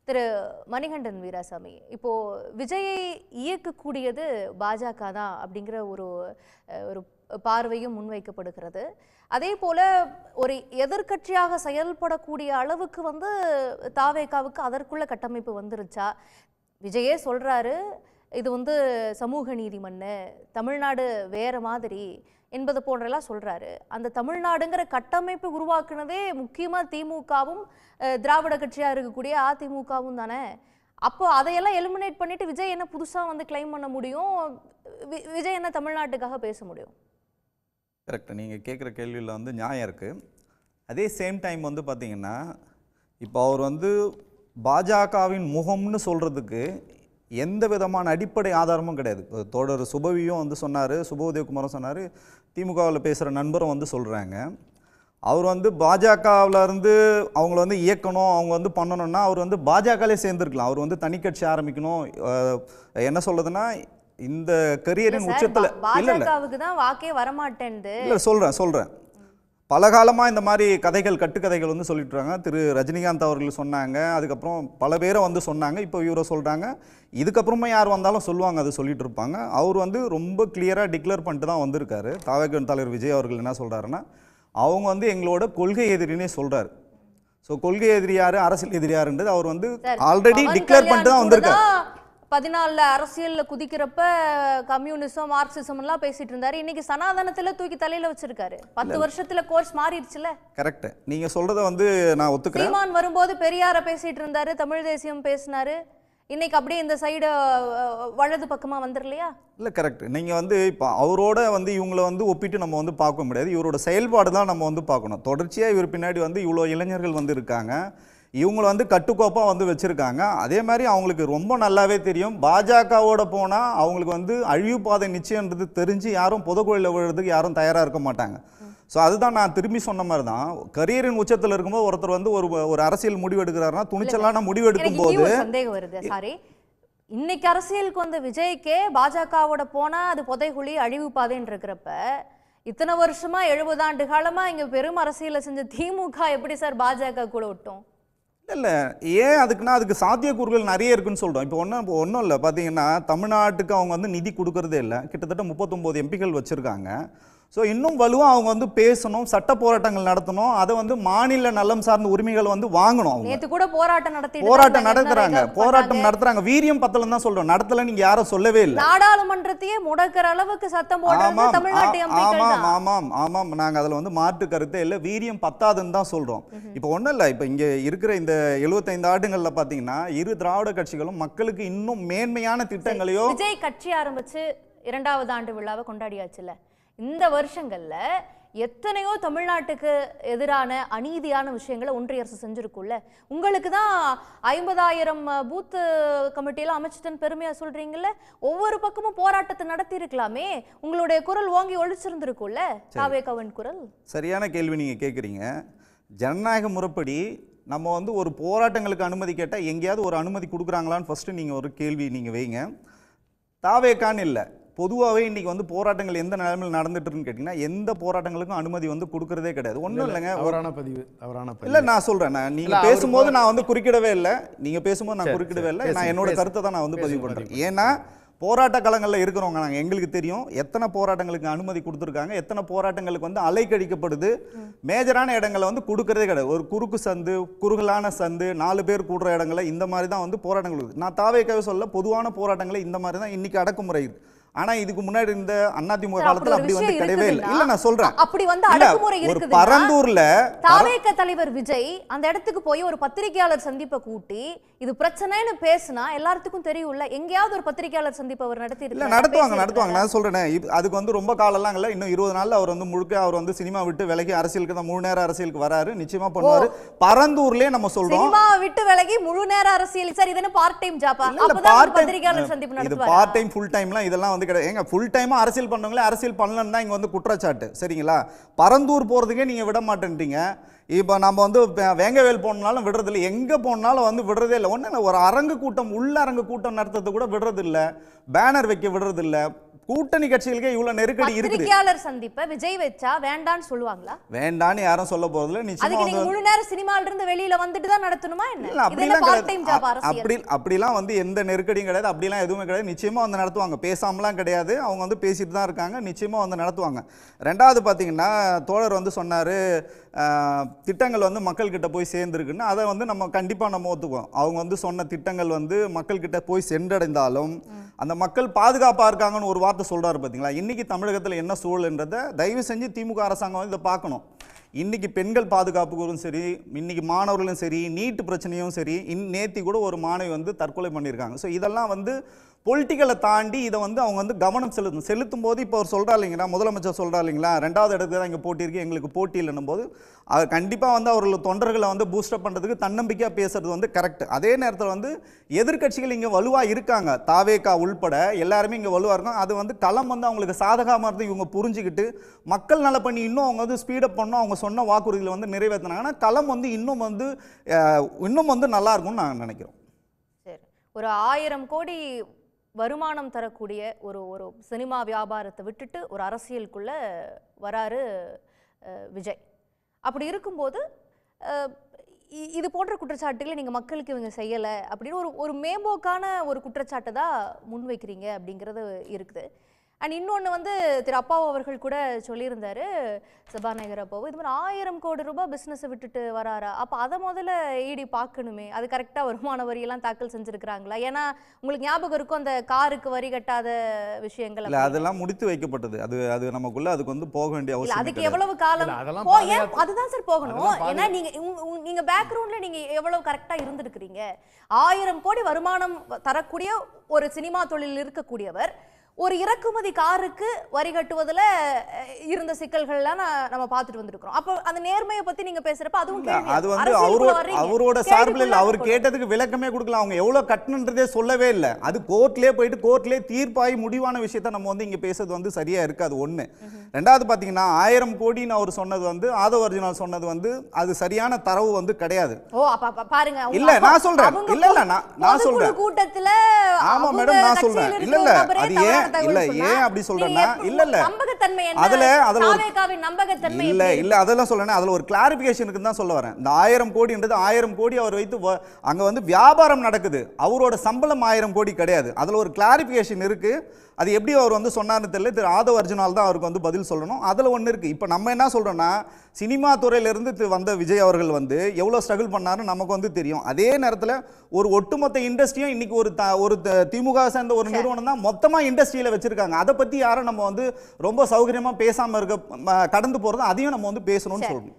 திரு மணிகண்டன் வீராசாமி, இப்போ விஜயை இயக்கக்கூடியது பாஜக தான் அப்படிங்கிற ஒரு ஒரு பார்வையும் முன்வைக்கப்படுகிறது. அதே போல ஒரு எதிர்க்கட்சியாக செயல்படக்கூடிய அளவுக்கு தாவேகாவுக்கு அதற்குள்ள கட்டமைப்பு வந்துருச்சா? விஜயே சொல்றாரு, இது சமூக நீதி மண்ணு, தமிழ்நாடு வேற மாதிரி என்பது போன்றெல்லாம் சொல்றாரு. அந்த தமிழ்நாடுங்கிற கட்டமைப்பு உருவாக்குனதே முக்கியமா திமுகவும் திராவிட கட்சியா இருக்கக்கூடிய அதிமுகவும் தானே. அப்போ அதையெல்லாம் எலிமினேட் பண்ணிட்டு விஜய் என்ன புதுசா கிளைம் பண்ண முடியும்? விஜய் என்ன தமிழ்நாட்டுக்காக பேச முடியும்? கரெக்ட். நீங்கள் கேட்குற கேள்வியில் நியாயம் இருக்குது. அதே சேம் டைம் பார்த்தீங்கன்னா, இப்போ அவர் பாஜகவின் முகம்னு சொல்கிறதுக்கு எந்த விதமான அடிப்படை ஆதாரமும் கிடையாது. இப்போ தோழர் சுபவியும் சொன்னார், சுபோதயகுமாரும் சொன்னார், திமுகவில் பேசுகிற நண்பரும் சொல்கிறாங்க. அவர் பாஜகவிலேருந்து அவங்கள இயக்கணும், அவங்க பண்ணணும்னா அவர் பாஜகலே சேர்ந்துருக்கலாம். அவர் தனி கட்சி ஆரம்பிக்கணும். என்ன சொல்றதுன்னா, இந்த கரியரின் உச்சத்தில் பாஜகவுக்கு தான் வாக்கே வரமாட்டேன் இல்லை சொல்கிறேன். பல காலமாக இந்த மாதிரி கதைகள் கட்டுக்கதைகள் சொல்லிட்டுருக்காங்க. திரு ரஜினிகாந்த் அவர்கள் சொன்னாங்க, அதுக்கப்புறம் பல பேரை சொன்னாங்க, இப்போ இவரை சொல்கிறாங்க. இதுக்கப்புறமா யார் வந்தாலும் சொல்லுவாங்க, அது சொல்லிட்டு இருப்பாங்க. அவர் ரொம்ப கிளியராக டிக்ளேர் பண்ணிட்டு தான் வந்திருக்காரு. தாவேகா தலைவர் விஜய் அவர்கள் என்ன சொல்கிறாருன்னா, அவங்க எங்களோட கொள்கை எதிரினே சொல்கிறார். ஸோ கொள்கை எதிரி யார், அரசியல் எதிரி யாருன்றது அவர் ஆல்ரெடி டிக்ளேர் பண்ணிட்டு தான் வந்திருக்காரு. 14 அரசியல்ல குதிக்கிறப்ப கம்யூனிசம் மார்க்சிசம் எல்லாம் பேசிட்டு இருந்தாரு. இன்னைக்கு சனாதனத்துல தூக்கி தலையில வச்சிருக்காரு. 10 வருஷத்துல கோர்ஸ் மாறிடுச்சுல. கரெக்ட். நீங்க சொல்றத நான் ஒத்துக்கிறேன். சீமான் வரும்போது பெரியார பேசிட்டு இருந்தாரு, தமிழ் தேசியம் பேசினாரு. இன்னைக்கு அப்படியே இந்த சைடு வலது பக்கமா வந்துடலையா? இல்லை, கரெக்ட். நீங்கள் இப்போ அவரோட இவங்களை ஒப்பிட்டு நம்ம பார்க்க முடியாது. இவரோட செயல்பாடு தான் நம்ம பார்க்கணும். தொடர்ச்சியாக இவர் பின்னாடி இவ்வளோ இளைஞர்கள் இருக்காங்க. இவங்களை கட்டுக்கோப்பாக வச்சுருக்காங்க. அதே மாதிரி அவங்களுக்கு ரொம்ப நல்லாவே தெரியும், பாஜகவோட போனால் அவங்களுக்கு அழிவு பாதை நிச்சயன்றது தெரிஞ்சு யாரும் புதக்குழியில் விழுறதுக்கு யாரும் தயாராக இருக்க மாட்டாங்க. ஸோ அதுதான் நான் திரும்பி சொன்ன மாதிரி தான், கரியரின் உச்சத்தில் இருக்கும்போது ஒருத்தர் ஒரு அரசியல் முடிவு எடுக்கிறாருன்னா துணிச்சலான முடிவு எடுக்கும் போது சந்தேகம் வருது. சாரி, இன்னைக்கு அரசியலுக்கு விஜய்க்கே பாஜகவோட போனா அது புதைகுழி அழிவு பாதைன்னு இருக்கிறப்ப, இத்தனை வருஷமா 70 ஆண்டு காலமா இங்க பெரும் அரசியலை செஞ்ச திமுக எப்படி சார் பாஜக கூட விட்டோம்? இல்லை, ஏன் அதுக்கு சாத்தியக்கூறுகள் நிறைய இருக்குன்னு சொல்கிறோம். இப்போ ஒன்றும் இல்லை. பார்த்தீங்கன்னா, தமிழ்நாட்டுக்கு அவங்க நிதி கொடுக்கறதே இல்லை. கிட்டத்தட்ட 39 எம்பிகள் வச்சுருக்காங்க. ஸோ இன்னும் வலுவாக அவங்க பேசணும், சட்ட போராட்டங்கள் நடத்தணும், அதை மாநில நலம் சார்ந்த உரிமைகள் வாங்கணும். அவங்க நேத்து கூட போராட்டம் நடத்துறாங்க. வீரியம் பத்தலன்னு தான் சொல்றோம், நடத்தல நீங்க யாரும் சொல்லவே இல்லை. நாடாளுமன்றத்தையே முடக்கிற அளவுக்கு சத்தம் போடுறது தமிழ்நாட்டு எம்பிக்கள் தான். ஆமாம், நாங்க அதுல மாற்று கருத்தே இல்லை. வீரியம் பத்தாதுன்னு தான் சொல்றோம். இப்போ ஒன்றும் இல்லை. இப்போ இங்க இருக்கிற இந்த 75 ஆண்டுகள்ல பாத்தீங்கன்னா, இரு திராவிட கட்சிகளும் மக்களுக்கு இன்னும் மேன்மையான திட்டங்களையோ. விஜய் கட்சி ஆரம்பிச்சு 2வது ஆண்டு விழாவை கொண்டாடியாச்சுல. இந்த வருஷங்கள்ல எத்தனையோ தமிழ்நாட்டுக்கு எதிரான அநீதியான விஷயங்களை ஒன்றிய அரசு செஞ்சிருக்குல்ல. உங்களுக்கு தான் 50,000 பூத் கமிட்டியெல்லாம் அமைச்சிட்டேன்னு பெருமையா சொல்றீங்கல்ல. ஒவ்வொரு பக்கமும் போராட்டத்தை நடத்தி இருக்கலாமே, உங்களுடைய குரல் ஓங்கி ஒழிச்சிருந்திருக்குல்ல தாவேகாவின் குரல். சரியான கேள்வி நீங்க கேட்குறீங்க. ஜனநாயக முறைப்படி நம்ம ஒரு போராட்டங்களுக்கு அனுமதி கேட்டால் எங்கேயாவது ஒரு அனுமதி கொடுக்குறாங்களான்னு ஃபர்ஸ்ட் நீங்க ஒரு கேள்வி நீங்க வைங்க. தாவேகான்னு இல்லை, பொதுவாகவே இன்றைக்கி போராட்டங்கள் எந்த நிலைமையில் நடந்துட்டு இருக்குன்னு கேட்டிங்கன்னா, எந்த போராட்டங்களுக்கும் அனுமதி கொடுக்கறதே கிடையாது. ஒன்றும் இல்லைங்க, தவறான பதிவு. இல்லை, நான் சொல்கிறேன், நீங்கள் பேசும்போது நான் குறுக்கிடவே இல்லை. நீங்கள் பேசும்போது நான் குறுக்கிடவே இல்லை. நான் என்னோட கருத்தை தான் நான் பதிவு பண்ணுறேன். ஏன்னா போராட்ட களங்களில் இருக்கிறவங்க நாங்கள், எங்களுக்கு தெரியும் எத்தனை போராட்டங்களுக்கு அனுமதி கொடுத்துருக்காங்க, எத்தனை போராட்டங்களுக்கு அலைக்கழிக்கப்படுது. மேஜரான இடங்களை கொடுக்கறதே கிடையாது. ஒரு குறுக்கு சந்து, குறுகலான சந்து, 4 பேர் கூடுற இடங்களை இந்த மாதிரி தான் போராட்டங்கள். நான் தாவேக்காவே சொல்ல, பொதுவான போராட்டங்களை இந்த மாதிரி தான் இன்னைக்கு அடக்குமுறை இருக்குது. ஆனா இதுக்கு முன்னாடி இந்த அதிமுக காலத்துல அப்படி கிடையவே இல்லை. இல்ல, நான் சொல்றேன், அப்படி அடக்குமுறை இருக்குது. பரந்தூர்ல தாவேகா தலைவர் விஜய் அந்த இடத்துக்கு போய் ஒரு பத்திரிகையாளர் சந்திப்பை கூட்டி இது பிரச்சனைன்னு பேசினா எல்லாத்துக்கும் தெரியும்ல. எங்கேயாவது ஒரு பத்திரிகையாளர் சந்திப்பு அவர் நடத்துவாங்க. நான் சொல்றேன், அதுக்கு ரொம்ப காலம்லாம் இல்லை. இன்னும் 20 நாள்ல அவர் முழுக்க அவர் சினிமா விட்டு விலகி அரசியலுக்கு தான் முழு நேர அரசியலுக்கு வராரு. நிச்சயமா பண்ணுவாரு. பரந்தூர்லயே நம்ம சொல்றோம், சினிமா விட்டு விலகி முழு நேர அரசியல். சார், இது என்ன பார்ட் டைம் ஜாபா? அப்பதான் பத்திரிகையாளர் சந்திப்பு நடத்துவாரு. பார்ட் டைம் ஃபுல் டைம்லாம் இதெல்லாம் ஏங்க ஃபுல் டைமா அரசியல் பண்ணவங்களே அரசியல் பண்ணலன்னு தான் இங்க குற்றச்சாட்டு. சரிங்களா? பரந்தூர் போறதுக்கே நீங்க விட மாட்டேன்றீங்க. இப்போ நம்ம வந்து வேங்கவேல் போனாலும் விடுறதில்லை, எங்கே போனாலும் வந்து விடுறதே இல்லை. ஒன்றும் இல்லை, ஒரு அரங்கு கூட்டம் உள்ள அரங்கு கூட்டம் நடத்துறது கூட விடுறதில்லை, பேனர் வைக்க விடுறதில்லை. கூட்டணி கட்சிகளுக்கே இவ்வளவு நெருக்கடி இருக்குது. பத்திரிகையாளர் சந்திப்ப விஜய் வச்சா வேண்டான்னு சொல்லுவாங்களா? வேண்டான்னு யாரும் சொல்ல போறதில்ல. நிச்சயமா நீங்க முழு நேரம் சினிமால இருந்து வெளியில வந்துட்டு தான் நடத்தணுமா என்ன? இல்ல அப்படிலாம் வந்து எந்த நெருக்கடியும் கிடையாது, அப்படிலாம் எதுவுமே கிடையாது. நிச்சயமா வந்து நடத்துவாங்க, பேசாமலாம் கிடையாது. அவங்க வந்து பேசிட்டு தான் இருக்காங்க, நிச்சயமா வந்து நடத்துவாங்க. ரெண்டாவது பார்த்தீங்கன்னா தோழர் வந்து சொன்னாரு திட்டங்கள் வந்து மக்கள்கிட்ட போய் சேர்ந்துருக்குன்னு. அதை வந்து நம்ம கண்டிப்பாக நம்ம ஒத்துக்குவோம். அவங்க வந்து சொன்ன திட்டங்கள் வந்து மக்கள்கிட்ட போய் சென்றடைந்தாலும் அந்த மக்கள் பாதுகாப்பாக இருக்காங்கன்னு ஒரு வார்த்தை சொல்கிறாரு பார்த்தீங்களா. இன்றைக்கி தமிழகத்தில் என்ன சூழல்ன்றதை தயவு செஞ்சு திமுக அரசாங்கம் வந்து இதை பார்க்கணும். இன்றைக்கி பெண்கள் பாதுகாப்புக்கும் சரி, இன்றைக்கி மாணவர்களும் சரி, நீட்டு பிரச்சனையும் சரி, நேத்தி கூட ஒரு மாணவி வந்து தற்கொலை பண்ணியிருக்காங்க. ஸோ இதெல்லாம் வந்து பொலிட்டிக்கலை தாண்டி இதை வந்து அவங்க வந்து கவனம் செலுத்தும் போது இப்போ அவர் சொல்கிறா இல்லைங்களா, முதலமைச்சர் சொல்கிறா இல்லைங்களா, 2வது இடத்துக்கு தான் இங்கே போட்டி இருக்குது, எங்களுக்கு போட்டி இல்லைன்னும் போது அது கண்டிப்பாக வந்து அவர்கள் தொண்டர்களை வந்து பூஸ்டப் பண்ணுறதுக்கு தன்னம்பிக்கையாக பேசுறது வந்து கரெக்ட். அதே நேரத்தில் வந்து எதிர்க்கட்சிகள் இங்கே வலுவாக இருக்காங்க, தாவேகா உள்பட எல்லாருமே இங்கே வலுவாக இருக்கும். அது வந்து களம் வந்து அவங்களுக்கு சாதகமாக இருந்து இவங்க புரிஞ்சுக்கிட்டு மக்கள் நல பண்ணி இன்னும் அவங்க வந்து ஸ்பீடப் பண்ணணும், அவங்க சொன்ன வாக்குறுதிகளை வந்து நிறைவேற்றினாங்கன்னா களம் வந்து இன்னும் வந்து நல்லா இருக்கும்னு நான் நினைக்கிறோம். சரி, ஒரு 1000 கோடி வருமானம் தரக்கூடிய ஒரு சினிமா வியாபாரத்தை விட்டுட்டு ஒரு அரசியலுக்குள்ள வராரு விஜய். அப்படி இருக்கும்போது இது போன்ற குற்றச்சாட்டுகளை நீங்க மக்களுக்கு இவங்க செய்யலை அப்படின்னு ஒரு மேம்போக்கான ஒரு குற்றச்சாட்டை தான் முன்வைக்கிறீங்க அப்படிங்கிறது இருக்குது. அண்ட் இன்னொன்று வந்து திரு அப்பாவு அவர்கள் கூட சொல்லியிருந்தாரு, சபாநாயகர் அப்பாவு, இது மாதிரி 1000 கோடி ரூபாய் பிஸ்னஸை விட்டுட்டு வராரா? அப்போ அதை முதல்ல இடி பார்க்கணுமே, அது கரெக்டாக வருமான வரியெல்லாம் தாக்கல் செஞ்சுருக்கிறாங்களா? ஏன்னா உங்களுக்கு ஞாபகம் இருக்கும் அந்த காருக்கு வரி கட்டாத விஷயங்கள். இல்லை, அதெல்லாம் முடித்து வைக்கப்பட்டது. அது நமக்குள்ள அதுக்கு வந்து போக வேண்டிய அவசியம். அதுக்கு எவ்வளவு காலம் அதுதான் சார் போகணும். ஏன்னா நீங்க பேக்ரவுண்ட்ல நீங்க எவ்வளவு கரெக்டா இருந்திருக்கிறீங்க. 1000 கோடி வருமானம் தரக்கூடிய ஒரு சினிமா தொழில் இருக்கக்கூடியவர் ஒரு இறக்குமதி காருக்கு வரி கட்டுவதில் இருந்த சிக்கல்கள்லாம் நம்ம பார்த்துட்டு வந்திருக்கிறோம். அப்போ அந்த நேர்மையை பத்தி நீங்க பேசுறப்ப அதுவும் அது வந்து அவரோட சார்பில் இல்லை, அவர் கேட்டதுக்கு விளக்கமே கொடுக்கலாம். அவங்க எவ்வளவு கட்டணுன்றதே சொல்லவே இல்லை. அது கோர்ட்லேயே போயிட்டு கோர்ட்லேயே தீர்ப்பாகி முடிவான விஷயத்த நம்ம வந்து இங்க பேசுறது வந்து சரியா இருக்காது. ஒண்ணு. ரெண்டாவது பார்த்தீங்கன்னா 1000 கோடின்னு அவர் சொன்னது வந்து ஆதவ அர்ஜுனா சொன்னது வந்து அது சரியான தரவு வந்து கிடையாது. பாருங்க, இல்ல நான் சொல்றேன், இல்ல நான் சொல்றேன் கூட்டத்துல. ஆமா மேடம், நான் சொல்றேன். இல்ல அது ஏன் இல்ல ஏன் அப்படி சொல்றேன்னா, இல்ல நம்பகத்தன்மை அதுல நம்பகத்தன்மை இல்ல அதெல்லாம் சொல்றேன். அதுல ஒரு கிளாரிபிகேஷனுக்கு தான் சொல்ல வரேன். இந்த 1000 கோடின்றது 1000 கோடி அவர் வைத்து அங்க வந்து வியாபாரம் நடக்குது, அவரோட சம்பளம் 1000 கோடி கிடையாது. அதுல ஒரு கிளாரிபிகேஷன் இருக்கு. அது எப்படி அவர் வந்து சொன்னார்னு தெரியல. திரு ஆதவ அர்ஜுனால் தான் அவருக்கு வந்து பதில் சொல்லணும். அதில் ஒன்று இருக்குது. இப்போ நம்ம என்ன சொல்கிறோன்னா, சினிமா துறையிலேருந்து வந்த விஜய் அவர்கள் வந்து எவ்வளோ ஸ்ட்ரகிள் பண்ணாருன்னு நமக்கு வந்து தெரியும். அதே நேரத்தில் ஒரு ஒட்டுமொத்த இண்டஸ்ட்ரியும் இன்றைக்கி ஒரு திமுக சேர்ந்த ஒரு நிறுவனம் தான் மொத்தமாக இண்டஸ்ட்ரியில் வச்சுருக்காங்க. அதை பற்றி யாரும் நம்ம வந்து ரொம்ப சௌகரியமாக பேசாமல் கடந்து போகிறது, அதையும் நம்ம வந்து பேசணும்னு சொல்லணும்.